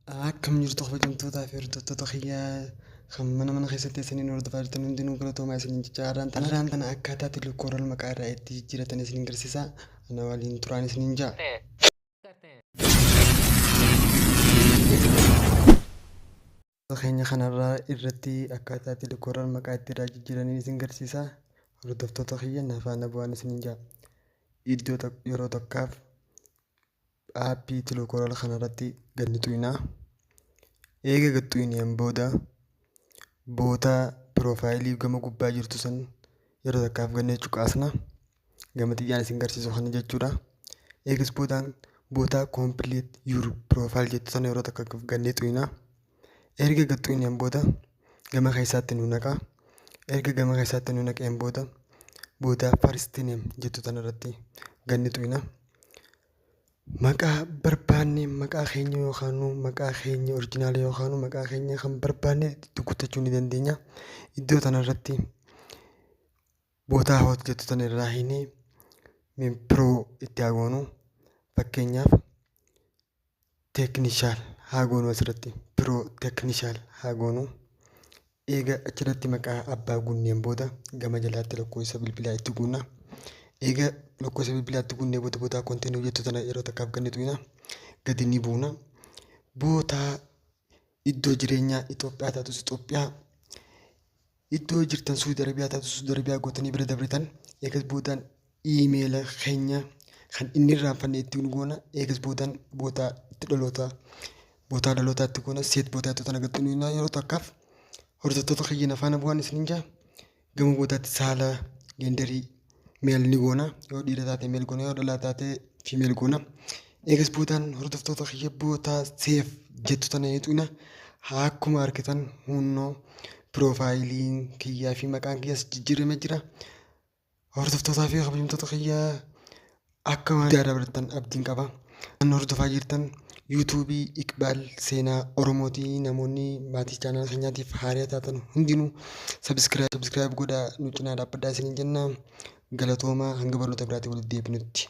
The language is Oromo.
Akkam jirtu kabajamtootaa fi hordoftoota kiyyaa kan mana keessatti isiniin hordofaa jirtan hundinuu galatoomaa isiniin jecha har'aan tana akkaataa tilkooral maqaa irraa itti jijjiiratan isiniin agarsiisa. Ana waliin turaan isiniin ja'a. Keenya kanarraa irratti akkaataa tilkooral maqaa itti irraa jijjiiranii isin agarsiisa. Hordoftoota kiyya na faana bu'aan isiniin ja'a. Iddoo yeroo tokkaaf aappii tilkooral kanarratti gad tuqinaa. Eega gad tuqineen booda piroofaayilii gama gubbaa jirtu san yeroo takkaaf gannee cuqaasna. Gama xiyyaan isin agarsiisu kana jechuudha. Eegas booda complete your profile jettu sana yeroo takkaaf gannee tuqinaa. Erga gad tuqineen booda gama keessaatti nu naqa. Erga gama keessaatti nu naqeen booda first name jettu tanarratti gannee tuqinaa. Maqaa barbaanne maqaa keenya yookaan maqaa keenya oriijinaala yookaan maqaa keenya kan barbaanne itti guuttachuu ni dandeenya. Iddoo kanarratti bootaa hoot jettu tana irraa hiinee piroo itti haa goonu. Fakkeenyaaf teeknishaal haa goonu asirratti piroo teeknishaal haa goonu. Eega achirratti maqaa abbaa guunneen booda gama jalaatti lakkoofsa bilbilaa itti guunna. Eega lakkoofsa bilbilaatti guunnee booda koontiinuu jettu tana yeroo takkaaf gannee tuqinaa gadi ni buuna. Booda iddoo jireenyaa Itoophiyaa taatus Itoophiyaa, iddoo jirtan Suudi Arabiyaa taatus Suudi Arabiyaa gootanii bira dabritan. Eegas boodaan iimeela keenya kan inni irraanfanne ittiin goona. Eegas boodaan bootaa dhalootaatti goona. Seet bootaa tana gadi nuyi yeroo takkaaf hordoftoota kiyya faana bu'aan isiniin ja'a. Gama boodaatti saala geendarii meel ni goona. Yoo dhiira taate meel goona, yoo dhalaa taate fiimeel goona. Eegas boodaan hordoftoota kiyya bootaa seef jettu tana ni tuqina. Akkuma argitan hunnoo piroofaayiliin kiyyaa fi maqaan kiyyaas jijjiiramee jira. Hordoftootaa fi kabajamtoota kiyyaa akka waan dabartan abdiin qaba. Kan hordofaa jirtan yuutuubii Iqbaal Seenaa Oromootii. Namoonni maatii chaanal keenyaatiif haaraa taatan hundinuu sabiskiraayib godhaa nu cinaa dhaabbadhaa isiniin jenna. Galatoomaa hanga barnoota biraatti walitti deebinutti.